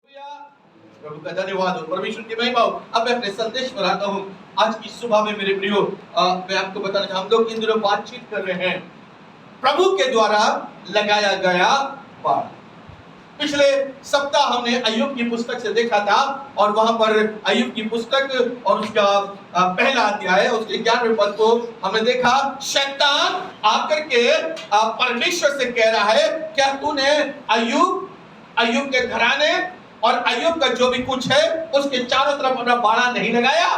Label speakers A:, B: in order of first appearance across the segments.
A: प्रभु का धन्यवाद हो, परमेश्वर की महिमा हो। अब मैं अपने संदेश पर आता हूँ। आज की सुबह में मेरे प्रियो, मैं आपको बताना चाहूँ, हम लोग इन दिनों बातचीत कर रहे हैं प्रभु के द्वारा लगाया गया बाड़। पिछले सप्ताह हमने अय्यूब की पुस्तक से देखा था और वहां पर अय्यूब की पुस्तक और उसका पहला अध्याय उसके 11वें पद को हमने देखा। शैतान आकर के परमेश्वर से कह रहा है, क्या तूने अय्यूब के घराने और अय्यूब का जो भी कुछ है उसके चारों तरफ अपना बाड़ा नहीं लगाया?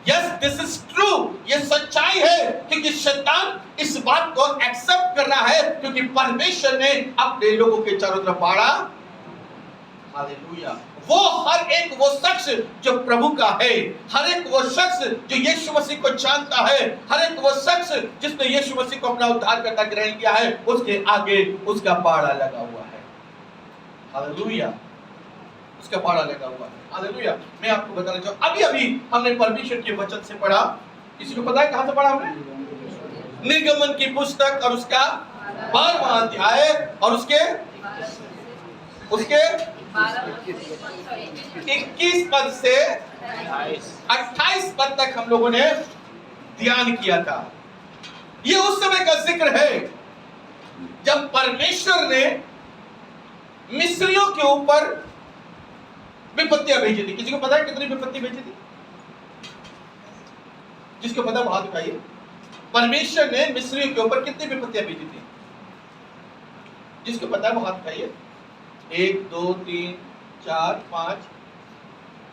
A: यस, दिस इज ट्रू, ये सच्चाई है, क्योंकि शैतान इस बात को एक्सेप्ट कर रहा है क्योंकि परमेश्वर ने अपने लोगों के चारों तरफ बाड़ा। हालेलुया। वो हर एक वो शख्स जो प्रभु का है, हर एक वो शख्स जो यीशु मसीह को जानता है, हर एक वो शख्स जिसने यीशु मसीह को अपना उद्धारकर्ता ग्रहण किया है, उसके आगे उसका बाड़ा लगा हुआ है। हालेलुया, उसका बाड़ा लगा हुआ है। हालेलुया। मैं आपको बताना चाहूँ, अभी हमने परमेश्वर के वचन से पढ़ा। किसी को पता है कहां से पढ़ा हमने? निर्गमन की पुस्तक और उसका 12वां अध्याय और उसके 21 पद से 28 पद तक हम लोगों ने ध्यान किया था। ये उस समय का जिक्र है जब परमेश्वर ने मिस्रियों के ऊपर विपत्तियां भेजी थी। किसी को पता है कितनी विपत्ति भेजी थी? जिसको पता हाथ उठाइए। परमेश्वर ने मिस्रियों के ऊपर कितनी विपत्तियां भेजी थी? जिसको पता है वो हाथ उठाइए। 1 2 3 4 5।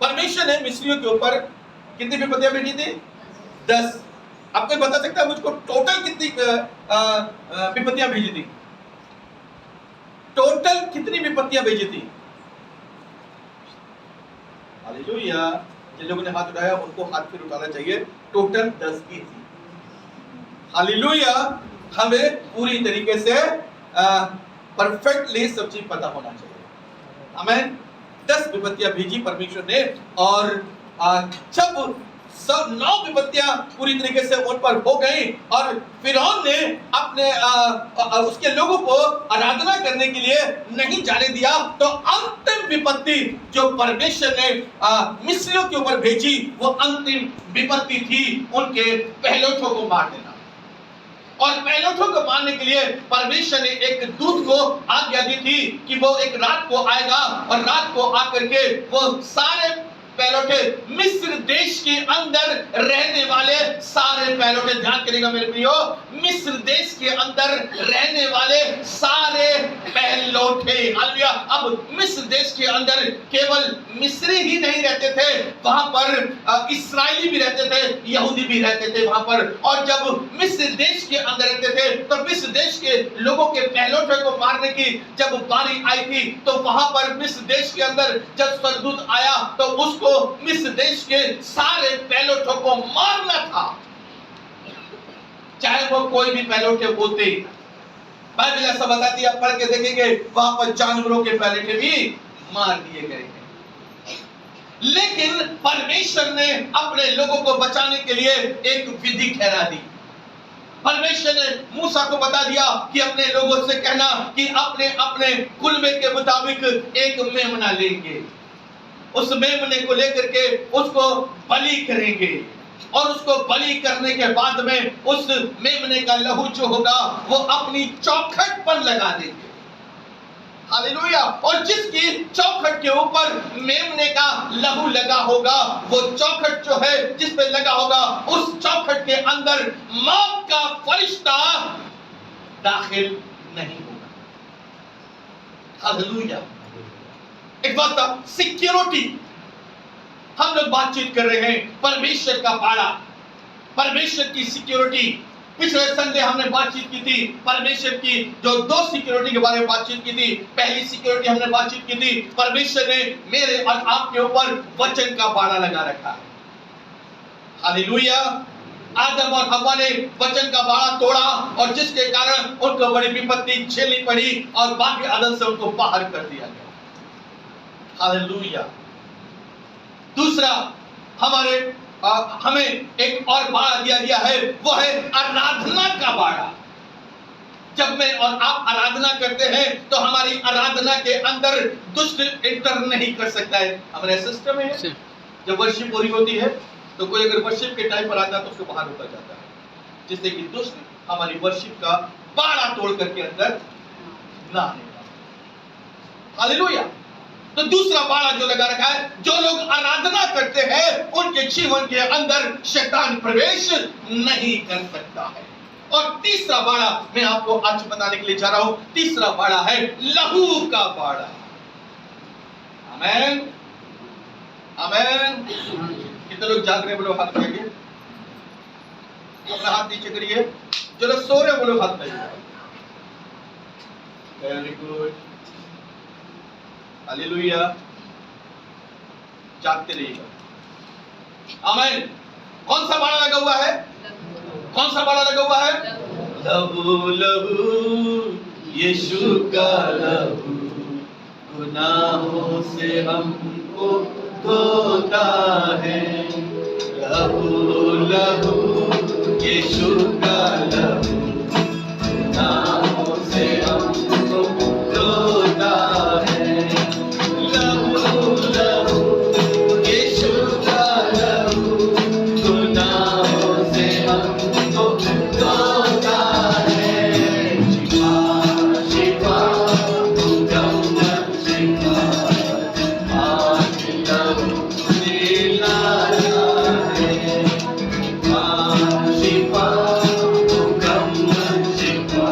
A: परमेश्वर ने मिस्रियों के ऊपर कितनी विपत्तियां भेजी थी? 10। आप कोई बता सकता है मुझको टोटल कितनी विपत्तियां भेजी थी? टोटल कितनी विपत्तियां भेजी थी? हालेलुया। जिन लोगों ने हाथ उठाया उनको हाथ फिर उठाना चाहिए। टोटल 10 की थी। हालेलुया। हमें पूरी तरीके से परफेक्टली सब चीज पता होना चाहिए। आमीन। 10 विपत्तियां भेजी परमेश्वर ने और जब सब 9 विपत्तियां पूरी तरीके से उन पर हो गई और फिरौन ने अपने उसके लोगों को आराधना करने के लिए नहीं जाने दिया, तो अंतिम विपत्ति जो परमेश्वर ने मिस्रियों के ऊपर भेजी वो अंतिम विपत्ति थी उनके पहलौठों को मार देना। और पहलौठों को मारने के लिए परमेश्वर ने एक दूत को आज्ञा दी थी कि वो एक रात को आएगा और रात को आकर के वो सारे पहलौठे, मिस्र देश के अंदर रहने वाले सारे पहलौठे, ध्यान करिएगा मेरे प्रियो, मिस्र देश के अंदर रहने वाले सारे पहलौठे। हालेलुया। अब मिस्र देश के अंदर केवल मिस्री ही नहीं रहते थे, वहां पर इस्राएली भी रहते थे, यहूदी भी रहते थे वहां पर। और जब मिस्र देश के अंदर रहते थे तो मिस्र देश के लोगों के पहलौठे को मारने की जब बारी आई थी तो वहां पर मिस्र देश के अंदर जब स्वर्गदूत आया तो उसको मिस्र देश के सारे पहलौठों को मारना था, चाहे वो कोई भी पहलौठे होते। बाइबल ऐसा बताती है, आप पढ़ के देखेंगे वहां पर जानवरों के पहलौठे भी मार दिए गए हैं। लेकिन परमेश्वर ने अपने लोगों को बचाने के लिए एक विधि ठहरा दी। परमेश्वर ने मूसा को बता दिया कि अपने लोगों से कहना कि अपने अपने कुलबे के मुताबिक एक मेमना लेंगे, उस मेमने को लेकर के उसको बलि करेंगे और उसको बलि करने के बाद में उस मेमने का लहू जो होगा वो अपनी चौखट पर लगा देंगे। हालेलुया। और जिसकी चौखट के ऊपर मेमने का लहू लगा होगा, वो चौखट जो है जिस पे लगा होगा, उस चौखट के अंदर मौत का फरिश्ता दाखिल नहीं होगा। हालेलुया। एक बात था, सिक्योरिटी। हम लोग बातचीत कर रहे हैं परमेश्वर का बाड़ा, परमेश्वर की सिक्योरिटी। पिछले संडे हमने बातचीत की थी परमेश्वर की जो 2 सिक्योरिटी के बारे में बातचीत की थी। पहली सिक्योरिटी हमने बातचीत की थी, परमेश्वर ने मेरे और आपके ऊपर वचन का बाड़ा लगा रखा है। हालेलुया। आदम और हव्वा ने वचन का बाड़ा तोड़ा और जिसके कारण उनको बड़ी विपत्ति झेलनी पड़ी और बाकी आदम से उनको बाहर कर दिया गया। हालेलुया। दूसरा हमें एक और बाड़ा दिया गया है, वो है आराधना का बाड़ा। जब मैं और आप आराधना करते हैं तो हमारी आराधना के अंदर दुष्ट एंटर नहीं कर सकता है। हमारा सिस्टम है, जब वर्शिप पूरी होती है तो कोई अगर वर्शिप के टाइम पर आता है तो उसको बाहर उतर जाता है, जिससे कि दुष्ट हमारी वर्शिप का बाड़ा तोड़ करके अंदर ना आने पाए। हालेलुया। तो दूसरा बाड़ा जो लगा रखा है, जो लोग आराधना करते हैं उनके जीवन के अंदर शैतान प्रवेश नहीं कर सकता है। और तीसरा बाड़ा मैं आपको आज बताने के लिए जा रहा हूं। तीसरा बाड़ा है लहू का बाड़ा। आमेन, आमेन। कितने लोग जाग रहे बोलो हाथ उठाइए, अपना हाथ नीचे करिए। जो लोग सो रहे बोलो हाथ उठाइए। Very good, hallelujah. जागते रहिएगा। आमीन। कौन सा बाड़ा लगा हुआ है? कौन सा बाड़ा लगा हुआ है? लहू लहू यीशु का लहू गुनाहों से हमको धोता है। लहू लहू यीशु का लहू गुनाहों से हमको धोता है। लहू लहू यीशु का लहू गुनाहों से हमको धोता है। शिफा शिफा गम शिफा आज लहू दिलाया है। शिफा गम शिफा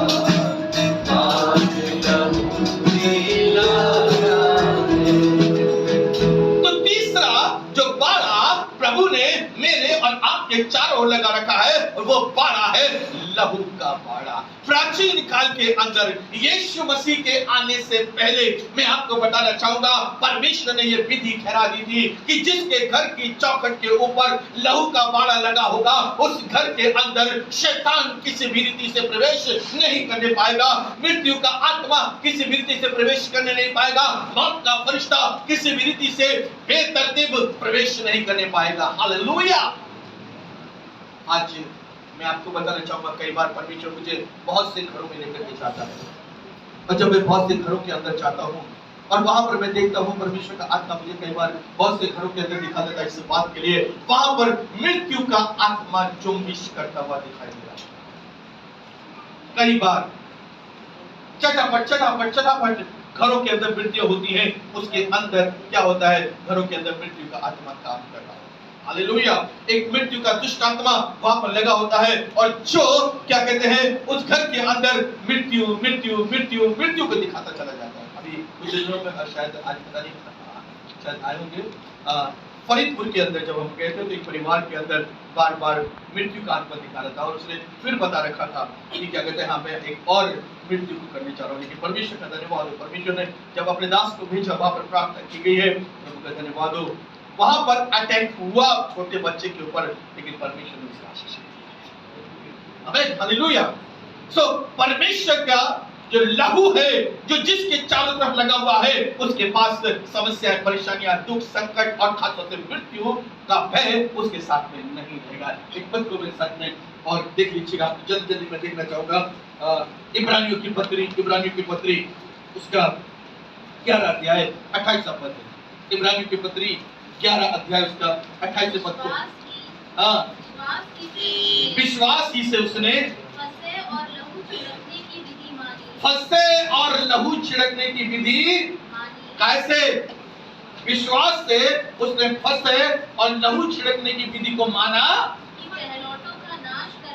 A: आज लहू दिलाया है। तो तीसरा जो बाड़ा प्रभु ने मेरे और आपके चारों ओर लगा रखा है, और वो बाड़ा है लहू का बाड़ा। प्राचीन काल के अंदर यीशु मसीह के आने से पहले मैं आपको बताना चाहूंगा, परमेश्वर ने यह विधि ठहरा दी थी कि जिसके घर की चौखट के ऊपर लहू का बाड़ा लगा होगा, उस घर के अंदर शैतान किसी भी रीति से प्रवेश नहीं करने पाएगा। मृत्यु का आत्मा किसी भी रीति से प्रवेश करने नहीं पाएगा। मौत का फरिश्ता किसी भी रीति से बेतरतीब प्रवेश नहीं करने पाएगा। हालेलुया। आज मैं आपको बताना चाहूंगा, कई बार परमेश्वर मुझे बहुत से घरों में लेकर के जाता है, और जब मैं बहुत से घरों के अंदर जाता हूँ और वहां पर मैं देखता हूँ परमेश्वर का आत्मा मुझे कई बार बहुत से घरों के अंदर दिखा देता है इस बात के लिए, वहां पर मृत्यु का आत्मा जुम्बिश करता हुआ दिखाई दे रहा है। कई बार चटापट चटापट चटापट घरों के अंदर मृत्यु होती है, उसके अंदर क्या होता है? घरों के अंदर मृत्यु का आत्मा काम कर रहा है। हालेलुया। एक मृत्यु का दुष्ट आत्मा वहां पर लगा होता है, और जो क्या कहते हैं उस घर के अंदर मृत्यु मृत्यु मृत्यु मृत्यु को दिखाता चला जाता है। अभी कुछ दिनों में, शायद आज पता नहीं, शायद आए होंगे, फरीदपुर के अंदर जब हम गए थे तो एक परिवार के अंदर बार बार मृत्यु का आत्मा दिखा रहा था, और उसने फिर बता रखा था कि क्या कहते हैं, हाँ मैं एक और मृत्यु को करने चाह रहा हूँ। लेकिन परमेश्वर का धन्यवाद हो, परमेश्वर ने जब अपने दास को भेजा, वहां पर प्रार्थना की गई है, प्रभु का धन्यवाद हो। वहां पर अटैक हुआ छोटे बच्चे के ऊपर, लेकिन परमेश्वर ने उसका आशीष दिया। आमीन, हालेलुया। सो परमेश्वर का जो लहू है, जो जिसके चारों तरफ लगा हुआ है, उसके पास समस्याएं, परेशानियां, दुख, संकट और खासतौर से मृत्यु का भय उसके साथ में नहीं रहेगा। एक पद को मेरे साथ में और देख लीजिएगा, जल्दी जल्दी मैं देखना चाहूंगा। इब्रानियों की पत्री उसका 11 अध्याय 28 पद है। इब्रानियों की पत्री 11 अध्याय उसका 28 पद को, विश्वास ही से उसने फंसे और लहू छिड़कने की विधि कैसे? विश्वास से उसने फंसे और लहू छिड़कने की विधि को माना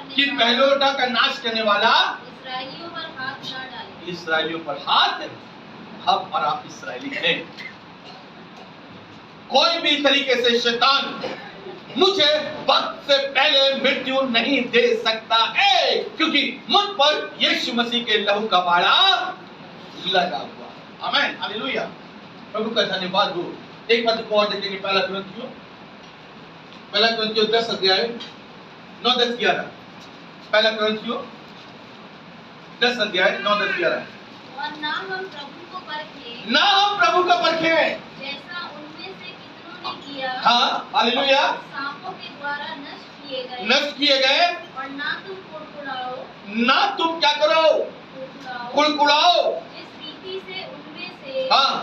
A: कि पहलौठा का नाश करने वाला इसराइलियों पर हाथ। हम और आप इसराइली हैं। कोई भी तरीके से शैतान मुझे वक्त से पहले मृत्यु नहीं दे सकता है, क्योंकि मुझ पर यीशु मसीह के लहू का बाड़ा लगा हुआ। आमीन, हालेलुया। प्रभु का धन्यवाद हो। एक पद को और देखेंगे, पहला कुरिन्थियों 10 अध्याय 9, 10, 11। पहला कुरिन्थियों 10 अध्याय 9, 10, 11।
B: और ना हम प्रभु को परखे जैसा उनमें से कितनों ने किया।
A: हाँ, हालेलुया।
B: सांपों के द्वारा नष्ट किए गए।
A: और ना तुम
B: कुड़कुड़ाओ,
A: ना तुम क्या करो? कुड़कुड़ाओ।
B: जिस रीति से उनमें से
A: हाँ,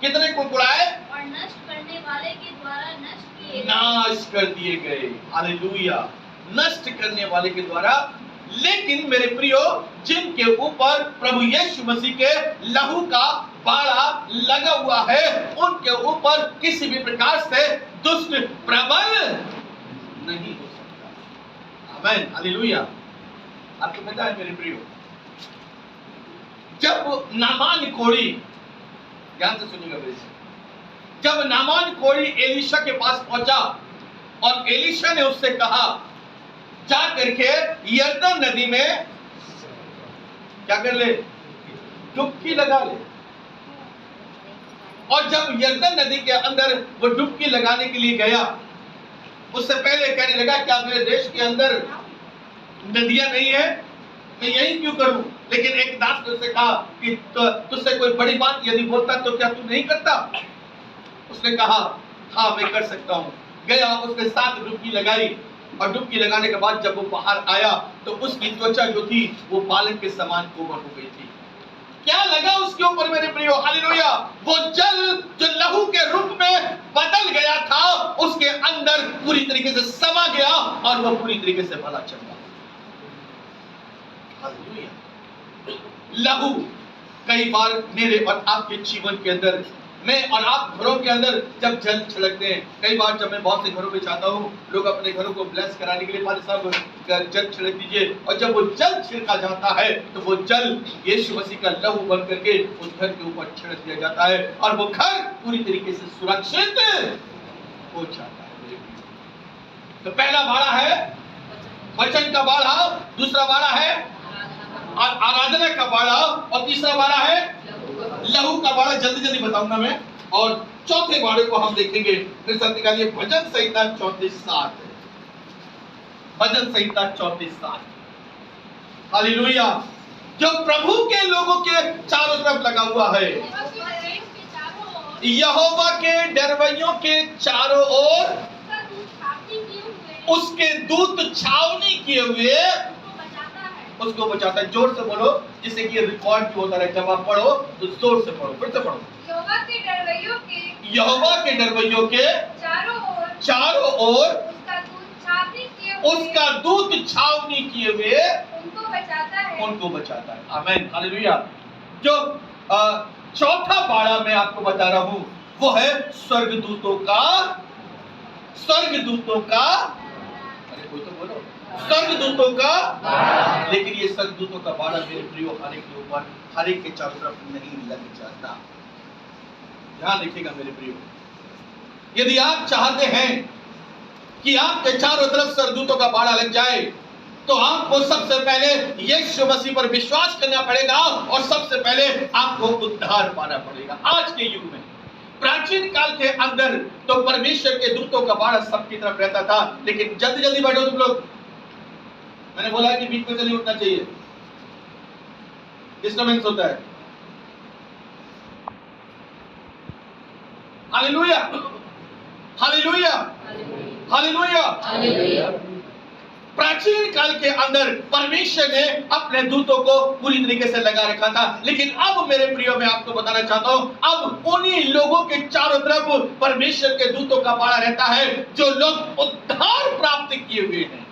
A: कितने कुड़कुड़ाए
B: और नष्ट करने वाले के द्वारा नष्ट किए
A: नाश कर दिए गए। हालेलुया, नष्ट करने वाले के द्वारा। लेकिन मेरे प्रियो, जिनके ऊपर प्रभु यीशु मसीह के लहू का बाड़ा लगा हुआ है, उनके ऊपर किसी भी प्रकार से दुष्ट प्रबल नहीं हो सकता। आमीन, हालेलुया। आपको पता है मेरे प्रियो, जब नामान कोढ़ी, ध्यान से सुनिएगा मेरे से, जब नामान कोढ़ी एलीशा के पास पहुंचा और एलीशा ने उससे कहा जा करके यरदन नदी में क्या कर ले, डुबकी लगा ले। और जब यरदन नदी के अंदर वो डुबकी लगाने के लिए गया, उससे पहले कहने लगा क्या मेरे देश के अंदर नदियां नहीं है, मैं यही क्यों करूं। लेकिन एक दास ने उससे कहा कि तुझसे कोई बड़ी बात यदि बोलता तो क्या तू नहीं करता। उसने कहा हाँ मैं कर सकता हूं। गया, उसने 7 डुबकी लगाई और डुबकी लगाने के बाद जब वो बाहर आया तो उसकी त्वचा जो थी वो पालक के समान कोमल हो गई थी। क्या लगा उसके ऊपर मेरे प्रियो, हालेलुया। वो जल जो लहू के रूप में बदल गया था, उसके अंदर पूरी तरीके से समा गया और वो पूरी तरीके से भला चल गया। हालेलुया। लहू कई बार मेरे और आपके जीवन के अंदर, मैं और आप घरों के अंदर जब जल छिड़कते हैं, कई बार जब मैं बहुत से घरों में जाता हूँ, लोग अपने घरों को ब्लेस कराने के लिए फादर साहब जल छिड़क दीजिए, और जब वो जल छिड़का जाता है तो वो जल यीशु मसीह का लहू बन करके उस घर के ऊपर छिड़क दिया जाता है और वो घर पूरी तरीके से सुरक्षित हो जाता है। तो पहला बाड़ा है वचन का बाड़ा, दूसरा बाड़ा है आराधना का बाड़ा, और तीसरा बाड़ा है लहू का बाड़ा। जल्दी जल्दी बताऊंगा मैं। और चौथे बाड़े को हम देखेंगे फिर साथ निकालिए भजन संहिता 34:7। भजन संहिता 34:7। हालेलुया। जो प्रभु के लोगों के चारों तरफ लगा हुआ है, यहोवा के डरवैयों के चारों ओर उसके दूत छावनी किए हुए उसको बचाता है। जोर से बोलो जिससे कि रिकॉर्ड भी होता रहे। जब आप पढ़ो तो जोर से पढ़ो, फिर से पढ़ो। यहोवा के डरवैयों के चारों ओर उसका दूत छावनी किए हुए उनको बचाता है। आमीन, हालेलुया। जो चौथा बाड़ा मैं आपको बता रहा हूं वो है स्वर्गदूतों का। अरे कोई तो बोलो, स्वर्गदूतों का। लेकिन ये स्वर्गदूतों का बाड़ा मेरे प्रियो हर एक के ऊपर, हर एक के चारों तरफ नहीं लग जाता। ध्यान रखिएगा मेरे प्रियो, यदि आप चाहते हैं कि आपके चारों तरफ स्वर्गदूतों का बाड़ा लग जाए तो आपको सबसे पहले यीशु मसीह पर विश्वास करना पड़ेगा और सबसे पहले आपको उद्धार पाना पड़ेगा। आज के युग में, प्राचीन काल के अंदर तो परमेश्वर के दूतों का बाड़ा सबकी तरफ रहता था। लेकिन जल्दी जल्दी बैठो तुम लोग, मैंने बोला कि बीच में चली उठना चाहिए, डिस्टर्बेंस होता है। Hallelujah, hallelujah, hallelujah. प्राचीन काल के अंदर परमेश्वर ने अपने दूतों को पूरी तरीके से लगा रखा था। लेकिन अब मेरे प्रियो मैं आपको बताना चाहता हूं, अब उन्हीं लोगों के चारों तरफ परमेश्वर के दूतों का बाड़ा रहता है जो लोग उद्धार प्राप्त किए हुए हैं।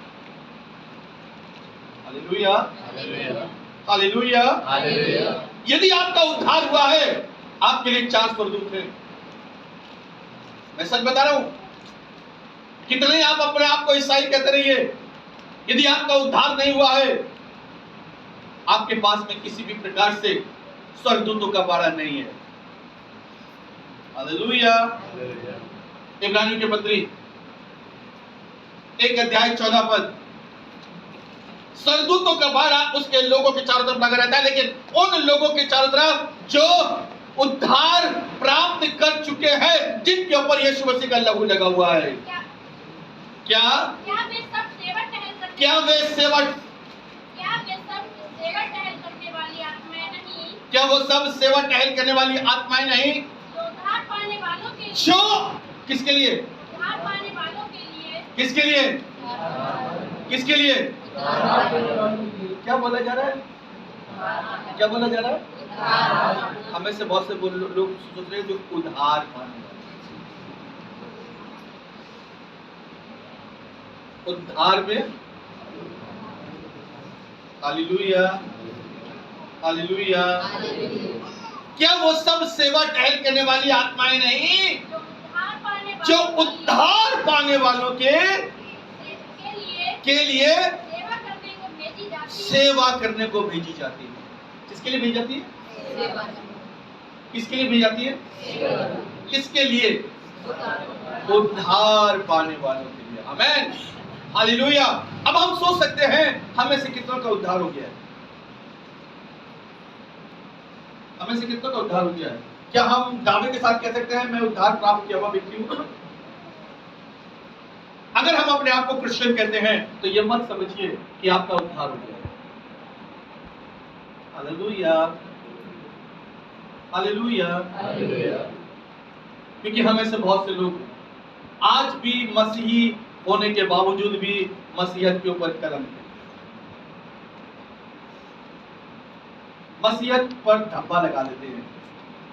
A: Hallelujah, hallelujah, hallelujah. यदि आपका उद्धार हुआ है, आपके लिए 4 स्वर्गदूत हैं। मैं सच बता रहा हूं, कितने आप अपने आप को ईसाई कहते रहिए, यदि आपका उद्धार नहीं हुआ है, आपके पास में किसी भी प्रकार से स्वर्गदूतों का बाड़ा नहीं है। हालेलुया। इब्रानियों की पत्री 1 अध्याय 14 पद। स्वर्गदूतों का बाड़ा उसके लोगों के चारों तरफ लगा रहता है, लेकिन उन लोगों के चारों तरफ जो उद्धार प्राप्त कर चुके हैं, जिनके ऊपर यीशु मसीह का लहू लगा हुआ है। क्या वे सेवा करने वाली आत्माएं नहीं? क्या वो सब सेवा टहल करने वाली आत्माएं नहीं? उद्धार पाने वालों के लिए। जो किसके लिए? उद्धार पाने वालों के लिए। किसके लिए? किसके लिए? क्या बोला जा रहा है? क्या बोला जा रहा है? हमें से बहुत से लोग सोच रहे हैं जो उधार पाने वाले, उद्धार में, हालेलुया हालेलुया, क्या वो सब सेवा टहल करने वाली आत्माएं नहीं जो उद्धार पाने वालों के लिए सेवा करने को भेजी जाती है? किसके लिए भेजी जाती है? किसके लिए भेजी जाती है? किसके लिए? उद्धार पाने वालों के लिए। आमीन हालेलुया। अब हम सोच सकते हैं हमें से कितनों का उद्धार हो गया है? हमें से कितनों का उद्धार हो गया है? क्या हम दावे के साथ कह सकते हैं मैं उद्धार प्राप्त किया हुआ व्यक्ति हूं? अगर हम अपने आप को क्रिश्चियन कहते हैं तो यह मत समझिए कि आपका उद्धार हो गया है। Hallelujah hallelujah hallelujah. क्योंकि हमें से बहुत से लोग आज भी मसीही होने के बावजूद भी मसीहत के ऊपर कलम है, मसीहत पर धब्बा लगा देते हैं।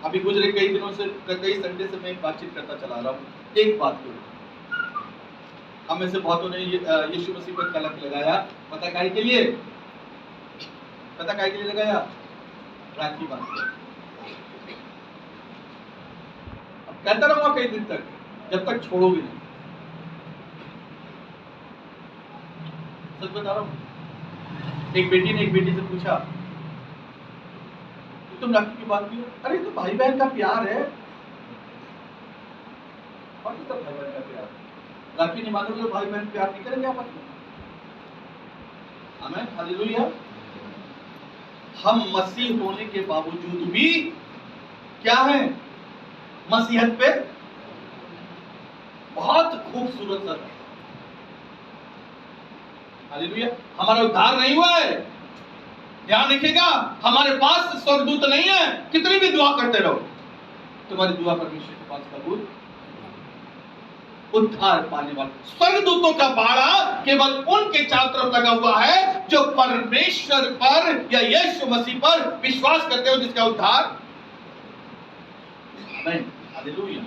A: अभी गुजरे कई दिनों से, कई संडे से मैं एक बातचीत करता चला रहा हूं एक बात को, हमें से बहुतों ने यीशु मसीह पर कलंक लगाया। पता काहे के लिए? पता काहे के लिए लगाया? राखी बांध के। अब कहता रहूंगा कई दिन तक, जब तक छोड़ोगे नहीं। सच बता रहा हूं, एक बेटी ने एक बेटी से पूछा तुम राखी की बात की? अरे तो भाई बहन का प्यार है। और तो भाई बहन का प्यार, राखी नहीं मानोगे तो भाई बहन प्यार नहीं करेंगे आपस में? आमीन हालेलुया। हम मसीह होने के बावजूद भी क्या है? मसीहत पे बहुत खूबसूरत सर, हालेलुया। हमारा उद्धार नहीं हुआ है, ध्यान रखिएगा। हमारे पास स्वर्गदूत नहीं है, कितनी भी दुआ करते रहो तुम्हारी दुआ परमेश्वर के पास कबूल। उद्धार पाने वाले स्वर्गदूतों का बाड़ा केवल उनके चारों तरफ लगा हुआ है जो परमेश्वर पर या यीशु मसीह पर विश्वास करते हो, जिसका उद्धार। आमीन हालेलुया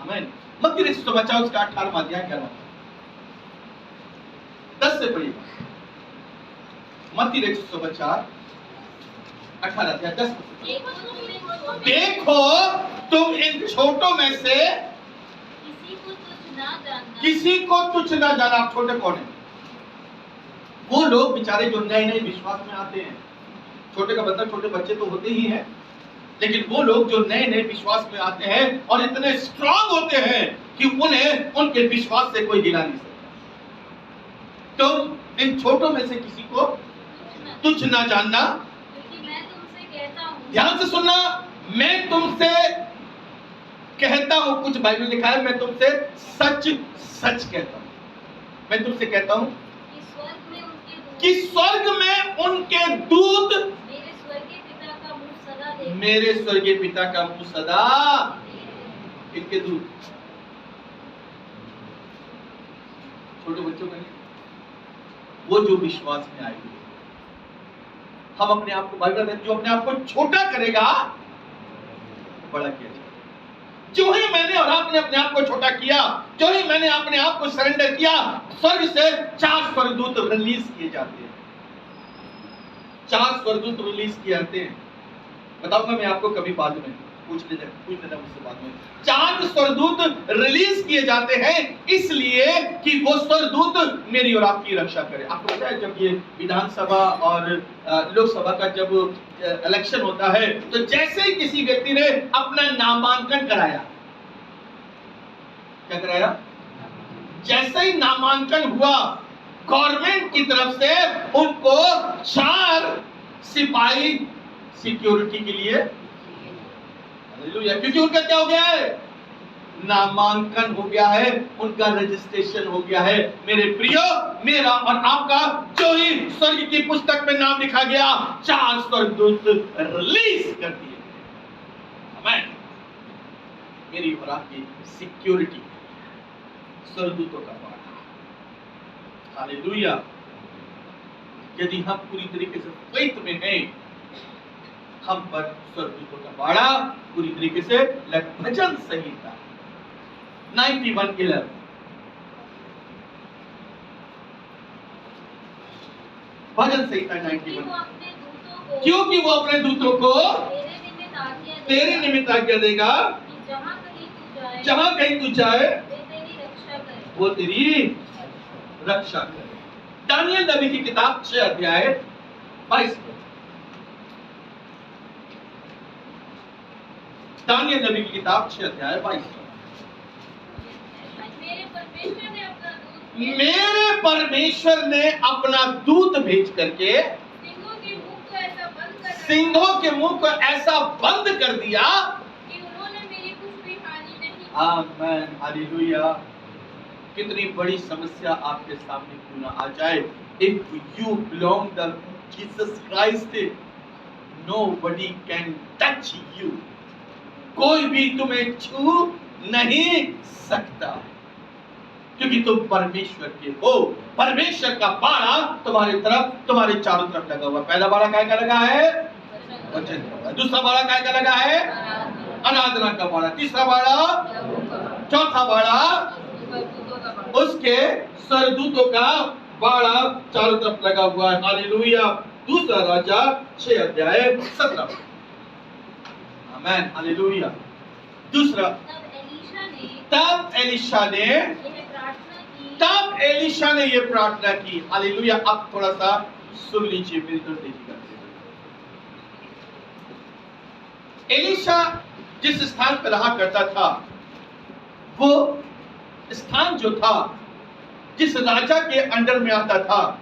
A: आमीन। मत्ती रचित सुसमाचार उसका 18वां अध्याय 10 से पढ़िए। मत्ती रचित सुसमाचार 18 अध्याय 10। देखो तुम इन छोटों में से किसी को तुच्छ ना जाना। आप छोटे कौन है? वो लोग बेचारे जो नए नए विश्वास में आते हैं। छोटे का मतलब छोटे बच्चे तो होते ही हैं, लेकिन वो लोग जो नए नए विश्वास में आते हैं और इतने स्ट्रांग होते हैं कि उन्हें उनके विश्वास से कोई गिरा नहीं सकता। तुम इन छोटों में से किसी को तुच्छ ना जानना।
B: मैं तुमसे कहता हूं,
A: ध्यान से सुनना, मैं तुमसे कहता हूं, कुछ बाइबल लिखा है मैं तुमसे सच सच कहता हूं, मैं तुमसे कहता हूं कि स्वर्ग में उनके दूत मेरे स्वर्गीय पिता का मुंह सदा इनके दूत। छोटे बच्चों का वो जो विश्वास में आएंगे। हम अपने आप को बाइबल में जो अपने आप को छोटा करेगा बड़ा किया जाएगा। जो ही मैंने और आपने अपने आप को छोटा किया, जो ही मैंने अपने आप को सरेंडर किया, स्वर्ग से 4 स्वर्गदूत रिलीज किए जाते हैं। 4 स्वर्गदूत रिलीज किए जाते हैं। बताऊंगा मैं आपको कभी बाद में, पूछ लेना मुझसे बाद में। 4 स्वर्गदूत रिलीज किए जाते हैं इसलिए कि वो स्वर्गदूत मेरी और आपकी रक्षा करे। आपको पता है जब ये विधानसभा और लोकसभा का जब इलेक्शन होता है तो जैसे ही किसी व्यक्ति ने अपना नामांकन कराया, क्या कराया? जैसे ही नामांकन हुआ गवर्नमेंट की तरफ से उनको 4 सिपाही सिक्योरिटी के लिए, क्योंकि उनका क्या हो गया है? नामांकन हो गया है, उनका रजिस्ट्रेशन हो गया है। मेरे प्रियो, मेरा और आपका जो ही स्वर्ग की पुस्तक में नाम लिखा गया, 4 स्वर्गदूत रिलीज कर दिए। आमीन। मेरी और आपकी सिक्योरिटी स्वर्गदूतों का बाड़ा। हालेलुया यदि हम पूरी तरीके से फेथ में हैं, हम पर स्वर्गदूतों का बाड़ा पूरी तरीके से भजन संहिता 91:11 भजन संहिता 91 क्योंकि वो अपने दूतों को तेरे निमित्त आज्ञा देगा जहां कहीं तू जाए वो तेरी रक्षा करे। दानियल नबी की किताब 6:22 दानियल नबी की किताब 6:22 मेरे परमेश्वर ने अपना दूत भेज करके सिंहों के मुंह को ऐसा बंद कर दिया
B: कि उन्होंने मेरी कुछ भी हानि नहीं की।
A: आमीन हालेलुया। कितनी बड़ी समस्या आपके सामने क्यों ना आ जाए, if you belong the Jesus Christ nobody can touch you, कोई भी तुम्हें छू नहीं सकता क्योंकि तुम परमेश्वर के हो। परमेश्वर का बाड़ा तुम्हारी तरफ, तुम्हारे चारों तरफ लगा हुआ। पहला बाड़ा काय का लगा है? वचन का। दूसरा बाड़ा काय का लगा है? आराधना का बाड़ा। तीसरा बाड़ा, चौथा बाड़ा उसके स्वर्गदूतों का बाड़ा चारों तरफ लगा हुआ है। हालेलुया। दूसरा राजा 6:17। आमीन हालेलुया। दूसरा तब एलीशा ने ये प्रार्थना की। हालेलुया। अब थोड़ा सा सुन लीजिए, मेरी तरफ देखिएगा। एलीशा जिस स्थान पर रहा करता था, वो स्थान जो था जिस राजा के अंडर में आता था,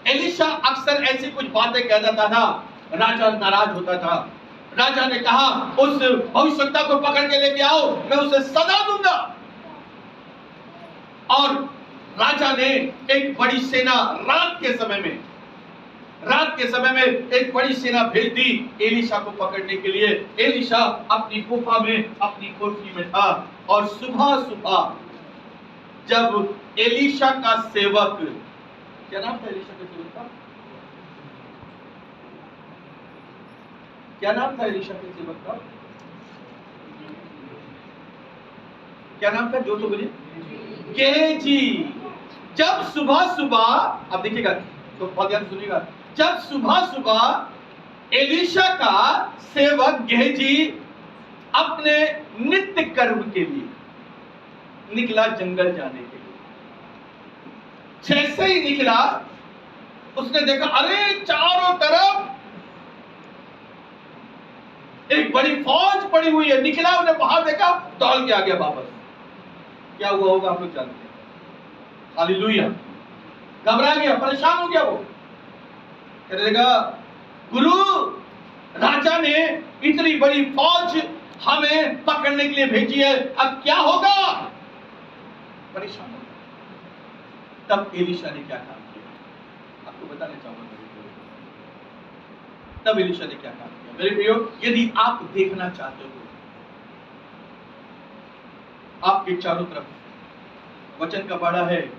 A: एलीशा अक्सर ऐसी कुछ बातें कह देता था, राजा नाराज होता था। राजा ने कहा उस भविष्यवक्ता को पकड़ के लेके आओ, मैं उसे सजा दूंगा। और राजा ने एक बड़ी सेना रात के समय में एक बड़ी सेना भेज दी एलीशा को पकड़ने के लिए। एलीशा अपनी गुफा में, अपनी कोठरी में था, और सुबह जब एलीशा का सेवक, क्या नाम था एलीशा के सेवक का? क्या नाम था एलीशा के सेवक का? क्या नाम था? जो तो बोलिए। गेहजी। जब सुबह, अब देखिएगा तो बहुत ध्यान सुनिएगा, जब सुबह एलीशा का सेवक गेहजी अपने नित्य कर्म के लिए निकला जंगल जाने के लिए। जैसे ही निकला, उसने देखा अरे चारों तरफ एक बड़ी फौज पड़ी हुई है। निकला, उन्हें बाहर देखा, दौड़ के आ गया वापस। क्या हुआ होगा आप लोग जानते हैं। हालेलुया। घबरा गया, परेशान हो गया। वो कहने लगा, गुरु, राजा ने इतनी बड़ी फौज हमें पकड़ने के लिए भेजी है, अब क्या होगा? परेशान हो गया। तब एलीशा ने क्या काम किया, आपको बताना चाहूंगा। तब एलीशा ने क्या काम किया मेरे प्रियो, यदि आप देखना चाहते हो, आपके चारों तरफ वचन का बाड़ा है,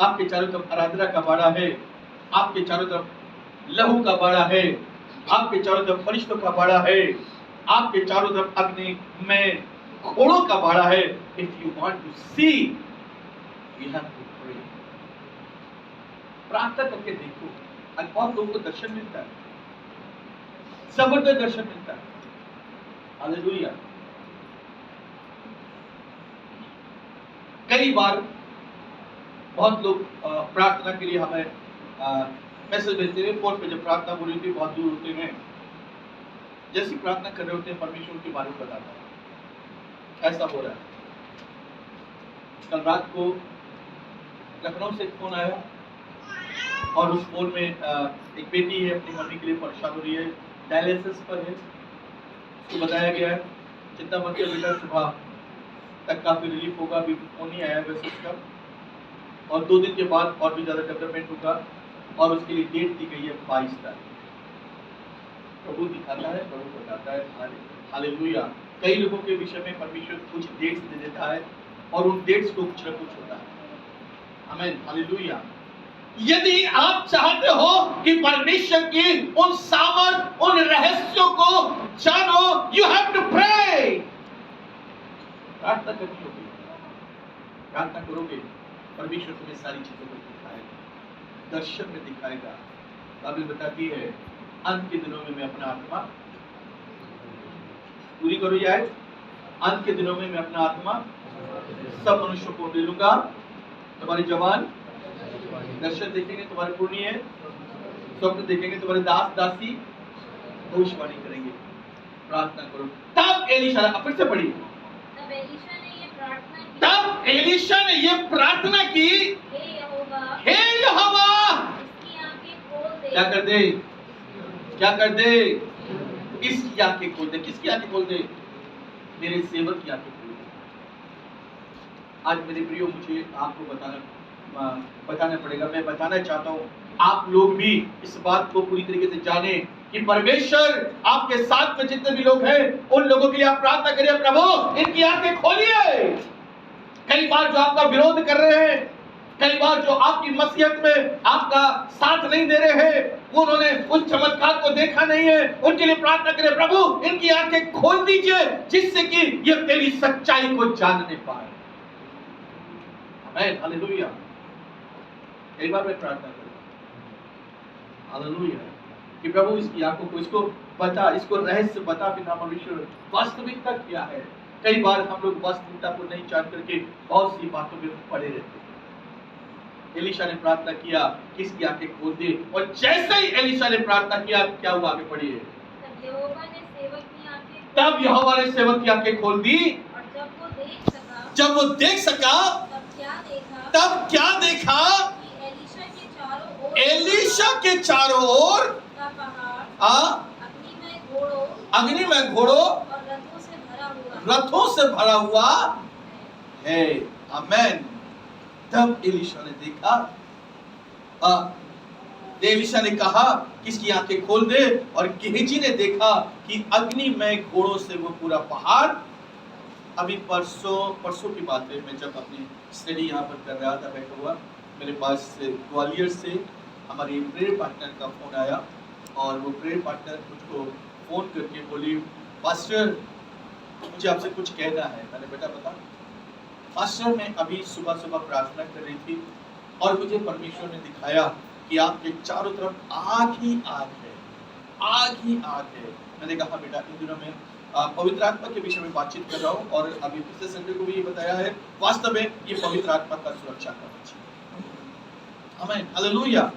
A: आपके चारों तरफ आराधना का बाड़ा है, आपके चारों तरफ लहू का बाड़ा है, आपके चारों तरफ फरिश्तों का बाड़ा है, आपके चारों तरफ अग्नि में घोड़ों का बाड़ा है। If you want to see, you have to pray. प्रार्थना करके देखो, आज बहुत लोगों को दर्शन मिलता है, जबरदस्त दर्शन मिलता है। हालेलुया। कई बार बहुत लोग प्रार्थना के लिए हमें मैसेज भेजते हैं, फोन पे जब प्रार्थना हो रही थी, बहुत दूर होते हैं, जैसी प्रार्थना कर रहे होते हैं, परमेश्वर के बारे में बताता है ऐसा हो रहा है। कल रात को लखनऊ से एक फोन आया, और उस फोन में एक बेटी है, अपनी मम्मी के लिए परेशान हो रही है, डायलिसिस पर है। उसको बताया गया है चिंता मत करो बेटा, सुबह तक काफी रिलीफ होगा। अभी फोन नहीं आया वैसे उसका, और 2 दिन के बाद और भी ज्यादा डेवलपमेंट होगा, और उसके लिए डेट दी गई है 22 तारीख। प्रभु दिखाता है, प्रभु बताता है। हालेलुया। कई लोगों के विषय में परमेश्वर कुछ डेट्स दे देता है, और उन डेट्स को कुछ न कुछ होता है। आमीन हालेलुया। यदि आप चाहते हो कि परमेश्वर की उन सामर्थ, उन रहस्यों को जानो, यू हैव टू प्रे। प्रार्थना करनी होगी। प्रार्थना करोगे, परमेश्वर तुम्हें सारी चीजों को दिखाएगा, दर्शन में दिखाएगा। बाइबल बताती है अंत के दिनों में मैं अपना आत्मा पूरी करो जाए, अंत के दिनों में मैं अपना आत्मा सब मनुष्यों को दे लूंगा। तुम्हारे जवान दर्शन देखेंगे, तुम्हारे पुण्य स्वप्न देखेंगे, तुम्हारे दास दासी भविष्यवाणी करेंगे। प्रार्थना करो। तब एलीशा, फिर से पढ़िए,
B: तब एलीशा ने ये प्रार्थना की,
A: तब एलीशा ने ये प्रार्थना की, हे यहोवा
B: इसकी आंखें खोल दे।
A: क्या कर दे? क्या कर दे? इसकी आंखें खोल दे। किसकी आंखें खोल दे? मेरे सेवक की आंखें खोल दे। आज मेरे प्रियो, मुझे आपको बताना पड़ेगा। मैं बताना चाहता हूँ आप लोग भी इस बात को पूरी तरीके से जाने कि परमेश्वर आपके साथ में जितने भी लोग हैं उन लोगों के लिए आप प्रार्थना करिए, प्रभु इनकी आंखें खोलिए। कई बार जो आपका विरोध कर रहे हैं, कई बार जो आपकी मसीहत में आपका साथ नहीं दे रहे हैं, उन्होंने उस चमत्कार को देखा नहीं है, उनके लिए प्रार्थना करें, प्रभु इनकी आंखें खोल दीजिए जिससे कि ये तेरी सच्चाई को जानने पाए। आमीन, हालेलुया। एक बार मैं प्रार्थना करूं, हालेलुया, कि प्रभु इसकी आंखों को, इसको बता, इसको रहस्य बता बिना परमेश्वर वास्तविकता क्या है। कई बार हम लोग वास्तविकता को नहीं जान करके बहुत सी बातों में पड़े रहते हैं। एलीशा ने प्रार्थना किया कि इसकी आंखें खोल दे, और जैसे ही एलीशा ने प्रार्थना किया, क्या हुआ? आगे पढ़िए।
B: तब यहोवा ने सेवक की आंखें
A: खोल दी,
B: और जब वो देख सका,
A: तब क्या देखा?
B: कि
A: एलीशा के चारों ओर
B: का पहाड़ अग्नि में घोड़ों और रथों से भरा हुआ
A: है। आमीन। तब एलीशा ने देखा, एलीशा ने कहा कि इसकी आंखें खोल दे, और गेहजी ने देखा कि अग्नि में घोड़ों से वो पूरा पहाड़। अभी परसों की बात है, मैं जब अपनी स्टडी यहाँ पर कर रहा था बैठा हुआ, मेरे पास से ग्वालियर से हमारी प्रेयर पार्टनर का फोन आया, और वो प्रेयर पार्टनर मुझको फोन करके बोली, पास्टर मुझे आपसे कुछ कहना है। मैंने बेटा बता। पास्टर, मैं अभी सुबह सुबह प्रार्थना कर रही थी और मुझे परमेश्वर ने दिखाया कि आपके चारों तरफ आग ही आग है, आग ही आग है। मैंने कहा बेटा, इन दिनों में पवित्र आत्मा के विषय में बातचीत कर रहा हूँ, और अभी पिछले संडे को भी ये बताया है, वास्तव में ये पवित्र आत्मा का सुरक्षा कवच है। आमीन, हालेलुया,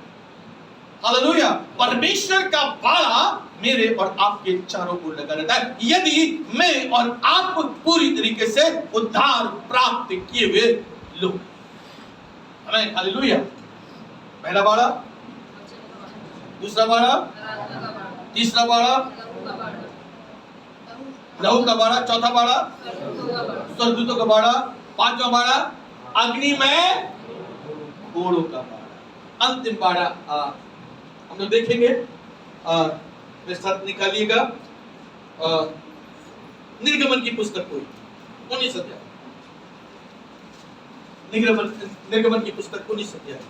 A: हालेलुया। परमेश्वर का बाड़ा मेरे और आपके चारों ओर लगा रहता है, यदि मैं और आप पूरी तरीके से उद्धार प्राप्त किए हुए लोग। आमीन, हालेलुया। पहला बाड़ा, दूसरा बाड़ा, तीसरा बाड़ा लहू का बाड़ा, चौथा बाड़ा स्वर्गदूतों का बाड़ा, पांचवा बाड़ा अग्नि में घोड़ों का बाड़ा, अंतिम बाड़ा हम लोग देखेंगे। मेरे साथ निकालिएगा निर्गमन की पुस्तक को 19 अध्याय, निर्गमन की पुस्तक 19 अध्याय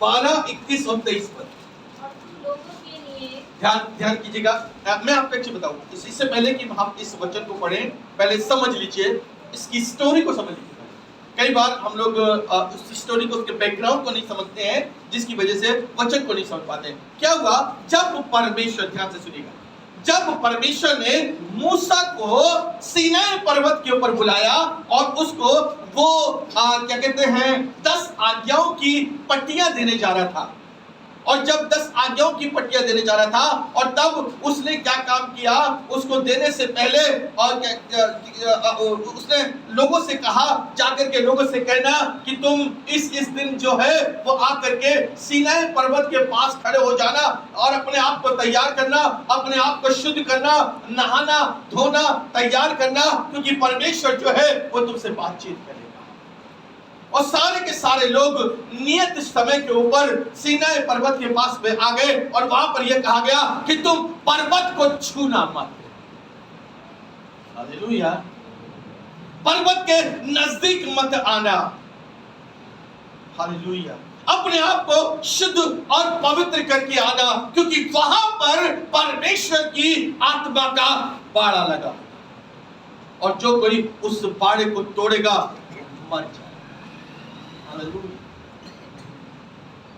A: 12, 21 और 23 पद। ध्यान कीजिएगा। मैं आपको एक चीज बताऊं, इससे पहले कि हम इस वचन को पढ़ें, पहले समझ लीजिए, इसकी स्टोरी को समझ लीजिए। कई बार हम लोग उस स्टोरी को, उसके बैकग्राउंड को नहीं समझते हैं, जिसकी वजह से वचन को नहीं समझ पाते हैं। क्या हुआ? जब परमेश्वर, ध्यान से सुनिएगा, जब परमेश्वर ने मूसा को सीनाई पर्वत के ऊपर बुलाया और उसको वो क्या कहते हैं 10 आज्ञाओं की पट्टियां देने जा रहा था, और जब 10 आज्ञाओं की पट्टियां देने जा रहा था, और तब उसने क्या काम किया, उसको देने से पहले और उसने लोगों से कहा, जाकर के लोगों से कहना कि तुम इस दिन जो है वो आकर के सीनाई पर्वत के पास खड़े हो जाना और अपने आप को तैयार करना, अपने आप को शुद्ध करना, नहाना धोना तैयार करना, क्योंकि परमेश्वर जो है वो तुमसे बातचीत करेगा। और सारे के सारे लोग नियत समय के ऊपर सीनाई पर्वत के पास में आ गए, और वहां पर यह कहा गया कि तुम पर्वत को छूना मत। हालेलुया। पर्वत के नजदीक मत आना। हालेलुया। अपने आप को शुद्ध और पवित्र करके आना, क्योंकि वहां पर परमेश्वर की आत्मा का बाड़ा लगा, और जो कोई उस बाड़े को तोड़ेगा मर जाएगा। हालेलुया।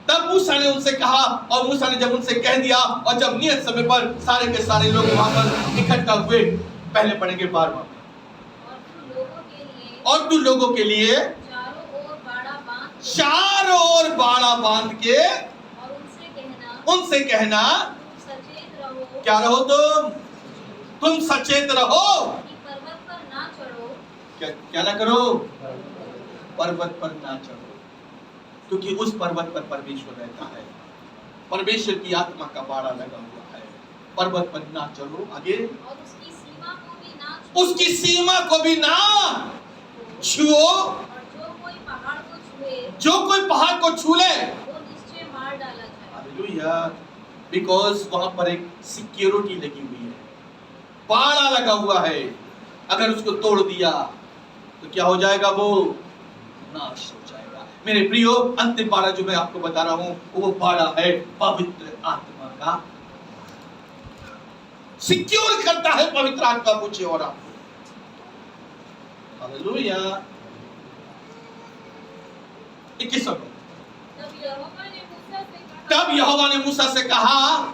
A: तब मूसा ने उनसे कहा, और मूसा ने जब उनसे कह दिया, और जब नियत समय पर सारे के सारे लोग वहां पर इकट्ठा हुए, पहले पढ़ेंगे 12वां। और तू लोगों के लिए चारों ओर बाड़ा बांध के उनसे कहना
B: सचेत रहो,
A: क्या रहो तुम सचेत रहो
B: कि पर्वत पर ना चढ़ो,
A: क्या ना करो, पर्वत पर ना चढ़ो, क्योंकि उस पर्वत पर परमेश्वर रहता है, परमेश्वर की आत्मा का बाड़ा लगा हुआ है। पर्वत पर ना चढ़ो, आगे,
B: और उसकी सीमा को भी ना छुओ,
A: उसकी सीमा को भी ना छुओ,
B: और
A: जो कोई पहाड़ को छू ले
B: वो निश्चय मार डाला जाए।
A: हालेलुया। बिकॉज वहां पर एक सिक्योरिटी लगी हुई है, बाड़ा लगा हुआ है। अगर उसको तोड़ दिया तो क्या हो जाएगा, वो नाश हो जाएगा। मेरे प्रियो, अंतिम बाड़ा जो मैं आपको बता रहा हूं, वो बाड़ा है पवित्र आत्मा का। सिक्योर करता है पवित्र आत्मा मुझे और आपको। हालेलुया। 21 तब यहोवा ने मूसा से कहा,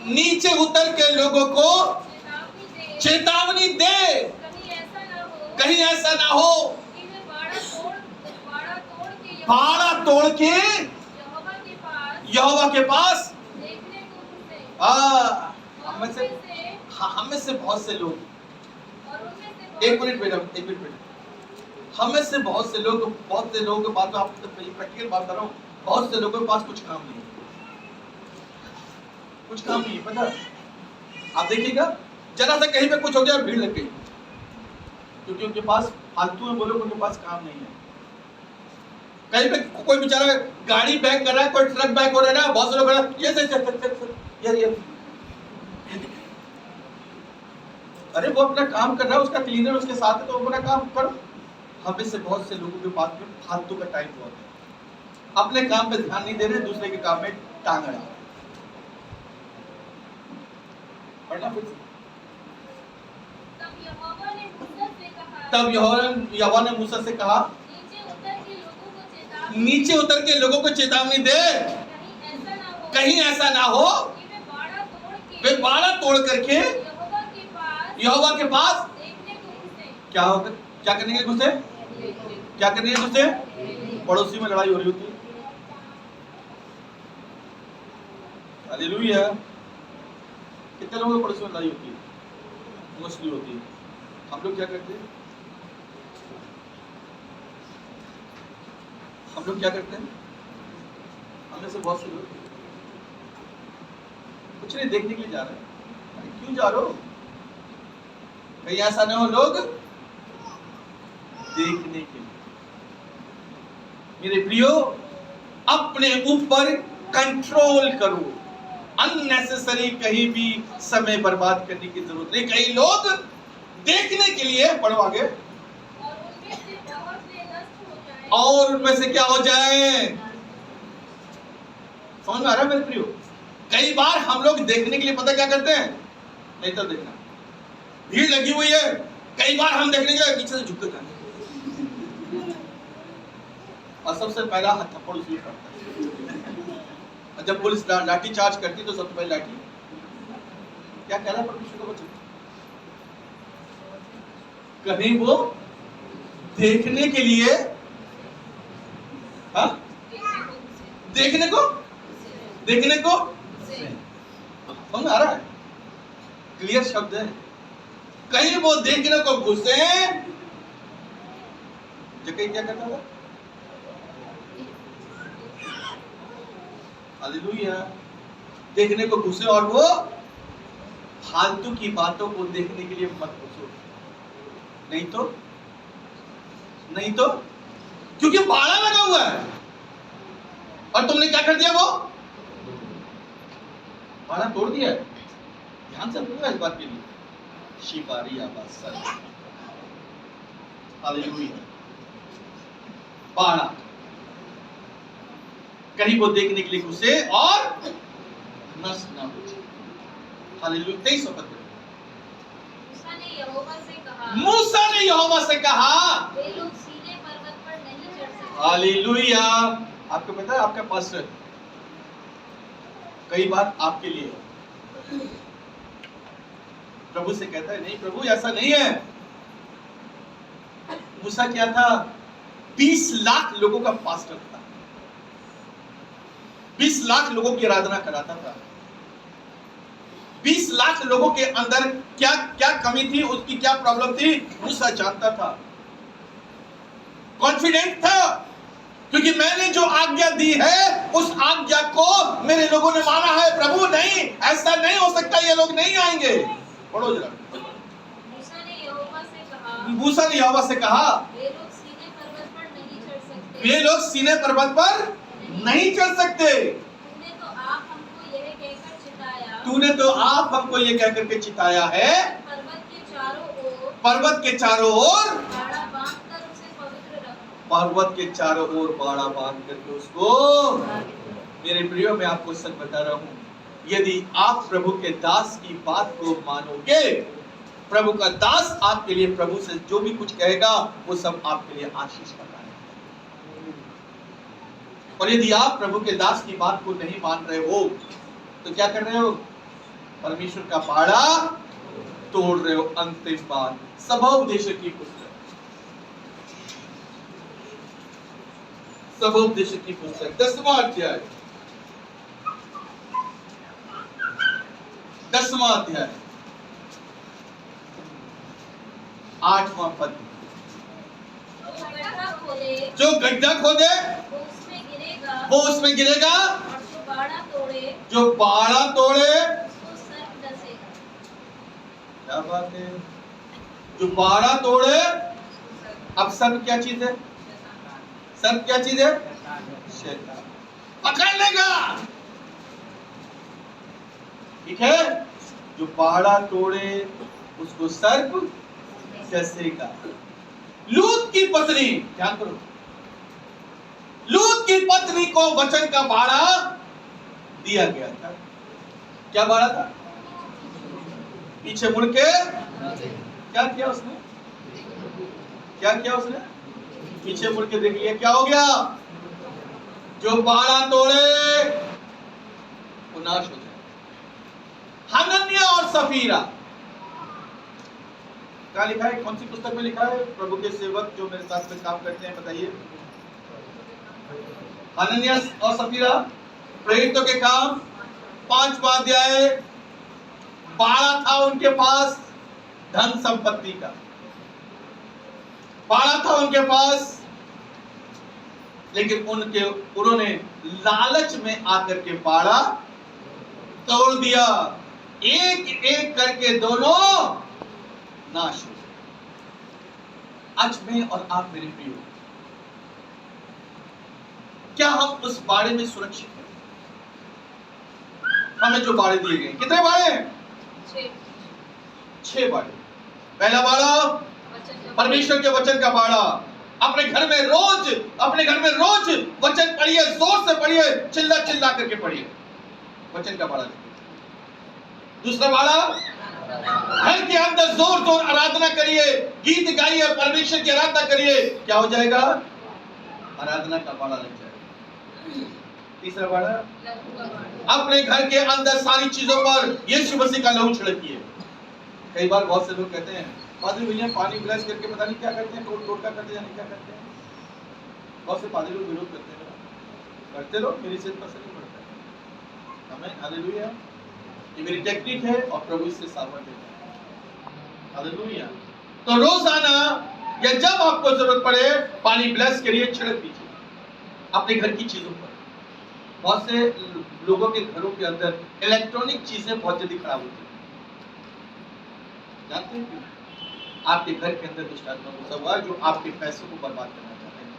A: नीचे उतर के लोगों को चेतावनी दे, कहीं ऐसा ना हो बाड़ा तोड़ के यहोवा के पास हम में से बहुत से लोग, एक मिनट बेटा, हम में से बहुत से लोगों के पास, तो आपको प्रैक्टिकल बात कर रहा हूँ, बहुत से लोगों के पास कुछ काम नहीं है, पता। आप देखिएगा, जरा सा कहीं पे कुछ हो गया, भीड़ लग गई, क्योंकि उनके पास फालतू में, बोलो उनके पास काम नहीं है। कहीं पे कोई बेचारा गाड़ी बैक कर रहा है, कोई ट्रक बैक हो रहा है, बहुत से लोग ये अरे वो अपना काम कर रहा है, उसका क्लीनर उसके साथ है, तो अपना काम करो। हमें से बहुत से लोगों के पास में फालतू का टाइम बहुत है, अपने काम पे ध्यान नहीं दे रहे, दूसरे के काम में टांग अड़ा। पढ़ना फिर से। तब यहोवा ने मूसा से कहा, नीचे उतर के लोगों को चेतावनी दे, कहीं ऐसा ना हो वे बाड़ा तोड़ करके यहोवा के पास क्या होगा, क्या करने के गुस्से, क्या करने के गुस्से, पड़ोसी में लड़ाई हो रही होती है। हालेलुया। कितने लोगों के पड़ोसी में लड़ाई होती है, मुश्किल होती है। हम लोग क्या करते हैं, हमें से बहुत से लोग कुछ नहीं देखने के लिए जा रहे हैं। क्यों जा रहे हो, कहीं ऐसा ना हो लोग देखने के लिए। मेरे प्रियो, अपने ऊपर कंट्रोल करो, अननेसेसरी कहीं भी समय बर्बाद करने की जरूरत नहीं। कई लोग देखने के लिए, पढ़ो आगे, और उनमें से क्या हो जाए, समझ में आ रहा है मेरे प्रियो। कई बार हम लोग देखने के लिए पता क्या करते हैं, नहीं तो देखना, भीड़ लगी हुई है, कई बार हम देखने के लिए पीछे से झुक कर जाते, और सबसे पहला हाथ थप्पड़ उसी पड़ता है। और जब पुलिस लाठी चार्ज करती तो सबसे पहले लाठी, क्या कहना परमेश्वर का वचन, कहीं वो देखने के लिए, हाँ, देखने को समझ आ रहा है, क्लियर शब्द है। कहीं वो देखने को घुसे, जगह क्या करता था, हालेलुया, देखने को घुसे, और वो फालतू की बातों को देखने के लिए मत घुसो, नहीं तो क्योंकि बाड़ा लगा हुआ है, और तुमने क्या कर दिया, वो बाड़ा तोड़ दिया है। ध्यान से सुनिएगा इस बात के लिए, शिपारी आवाज, हालेलुया। बाड़ा कहीं वो देखने के लिए घुसे और नष्ट ना हो जाए। हालेलुया। 23 पद में
B: मूसा ने यहोवा से कहा,
A: मूसा ने यहोवा से कहा,
B: वे लोग सीनै पर्वत पर नहीं चढ़ सकते।
A: हालेलुया। आपको पता है आपका पास्टर कई बार आपके लिए प्रभु से कहता है, नहीं प्रभु ऐसा नहीं है। मूसा क्या था? 20 लाख लोगों का पास्टर था, 20 लाख लोगों की आराधना कराता था। 20 लाख लोगों के अंदर क्या क्या कमी थी, उसकी क्या प्रॉब्लम थी, मूसा जानता था, कॉन्फिडेंट था, क्योंकि मैंने जो आज्ञा दी है उस आज्ञा को मेरे लोगों ने माना है। प्रभु नहीं, ऐसा नहीं हो सकता, ये लोग नहीं आएंगे। पढ़ो जरा।
B: मूसा ने यहोवा से कहा,
A: मूसा ने यहोवा से कहा,
B: वे लोग सीनै पर्वत पर नहीं चढ़ सकते।
A: वे लोग सीनै पर्वत पर नहीं चढ़ सकते।
B: तूने तो आप हमको यह कहकर चिताया,
A: तूने तो आप हमको ये कहकर के चिताया है,
B: पर्वत के चारों ओर
A: पर्वत के चारों ओर,
B: बाड़ा बांधकर उसे पवित्र रखो।
A: पर्वत के चारों ओर बाड़ा बांध करके उसको। मेरे प्रियो, मैं आपको सच बता रहा हूं, यदि आप प्रभु के दास की बात को मानोगे, प्रभु का दास आपके लिए प्रभु से जो भी कुछ कहेगा वो सब आपके लिए आशीष का कारण है। और यदि आप प्रभु के दास की बात को नहीं मान रहे हो तो क्या कर रहे हो? परमेश्वर का बाड़ा तोड़ रहे हो। अंतिम बात, सभोपदेश की पुस्तक, सभोपदेश की पुस्तक 10वां अध्याय, 10वां अध्याय 8वां पद।
B: जो गड्ढा खोदे
A: जो गड्ढा खोदे
B: वो उसमें गिरेगा,
A: वो उसमें गिरेगा,
B: और जो बाड़ा तोड़े
A: जो बाड़ा तोड़े।
B: उसको सर्प डसेगा।
A: क्या बात है? जो बाड़ा तोड़े। अब सर्प क्या चीज है? सर्प क्या चीज है? शैतान पकड़ लेगा। ठीक है? जो बाड़ा तोड़े उसको सर्प डसेगा। लूत की पत्नी, ध्यान करो, लूत की पत्नी को वचन का बाड़ा दिया गया था। क्या बाड़ा था? पीछे मुड़ के क्या किया उसने? क्या किया उसने? पीछे मुड़ के देख लिया, क्या हो गया? जो बाड़ा तोड़े वो नाश हो जाए। हनन्याह और सफीरा, क्या लिखा है? कौन सी पुस्तक में लिखा है? प्रभु के सेवक जो मेरे साथ में काम करते हैं, बताइए। हनन्याह और सफीरा, प्रेरितों के काम 5वां अध्याय। बाड़ा था उनके पास धन संपत्ति का, बाड़ा था उनके पास, लेकिन उन्होंने लालच में आकर के बाड़ा तोड़ दिया। एक एक करके दोनों नाश हो गए। आज मैं और आप मेरे प्रियो, क्या हम उस बाड़े में सुरक्षित हैं? हमें जो बाड़े दिए गए, कितने बाड़े? 6 बाड़े। पहला बाड़ा परमेश्वर के वचन का बाड़ा। अपने घर में रोज वचन पढ़िए, जोर से पढ़िए, चिल्ला चिल्ला करके पढ़िए, वचन का बाड़ा। दूसरा बाड़ा, घर के अंदर जोर जोर आराधना करिए, गीत गाइए, परमेश्वर की आराधना करिए। क्या हो जाएगा? आराधना का बाड़ा लग जाएगा। तीसरा बाड़ा, अपने घर के अंदर सारी चीजों पर यीशु मसीह का लहू छिड़किए। कई बार बहुत से लोग कहते हैं, पादरी भैया पानी ब्लेस करके पता नहीं क्या करते हैं, टोटका करते हैं, क्या करते हैं। बहुत से पादरी लोग विरोध करते हैं, करते रहो, मेरी सेहत पर असर नहीं पड़ता है। आमीन, हालेलुया। ये मेरी टेक्निक है और प्रभु इससे सामर्थ्य देता है। हालेलुया। तो रोजाना या जब आपको जरूरत पड़े पानी ब्लेस करिए, छिड़क दीजिए अपने घर की चीजों पर। बहुत से लोगों के घरों के अंदर इलेक्ट्रॉनिक चीजें बहुत जल्दी खराब होती है, जानते हैं क्यों? आपके घर के अंदर दुष्ट आत्मा घुसा हुआ है जो आपके पैसों को बर्बाद करना चाहते हैं।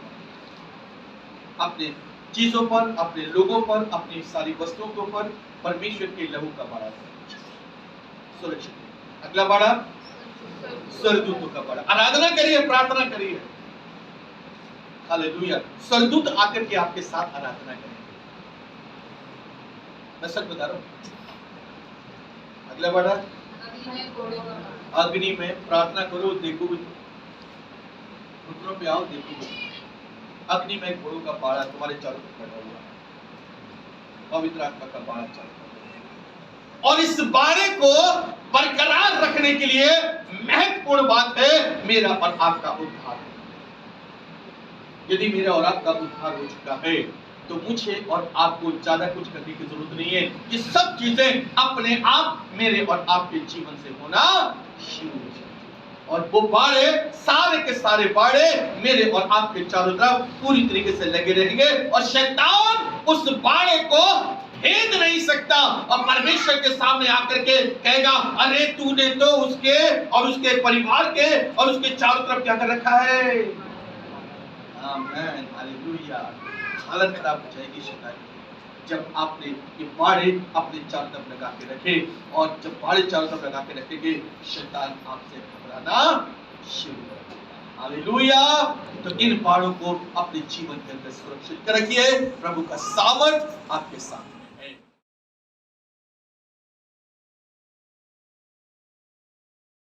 A: अपने चीजों पर, अपने लोगों पर, अपनी सारी वस्तुओं के ऊपर परमेश्वर के लहू का बाड़ा सुरक्षित। अगला बाड़ा, स्वर्गदूतों का बाड़ा। आराधना करिए, प्रार्थना करिए। हालेलुया। स्वर्गदूत आकर के आपके साथ आराधना करें। मैं सच बता रहा हूँ। अगला बाड़ा, अग्नि में प्रार्थना करो देखोगे, घुटनों पे आओ देखोगे, अग्नि में घोड़ों का बाड़ा तुम्हारे चारों तरफ लगा हुआ है, पवित्र आत्मा का बाड़ा चारों तरफ। और इस बाड़े को बरकरार रखने के लिए महत्वपूर्ण बात है मेरा और आपका उद्धार। यदि मेरा और आपका उद्धार हो चुका है तो मुझे और आपको ज्यादा कुछ करने की जरूरत नहीं है। ये सब चीजें अपने आप मेरे और आपके जीवन से होना शुरू हो जाएगी और वो बाड़े, सारे के सारे बाड़े मेरे और आपके चारों तरफ पूरी तरीके से लगे रहेंगे और शैतान उस बाड़े को भेद नहीं सकता और परमेश्वर के सामने आकर के कहेगा, अरे तूने तो उसके और उसके परिवार के और उसके चारों तरफ क्या कर रखा है। आमीन, हालेलुया। हालत खराब हो जाएगी शैतान की जब आपने ये बाड़े अपने चारों तरफ लगा के रखे, और जब बाड़े चारों तरफ लगा के रखेंगे शैतान आपसे घबराना शुरू कर देगा। हालेलुया। तो इन बाड़ों को अपने जीवन के अंदर सुरक्षित रखिए। प्रभु का सामर्थ आपके साथ।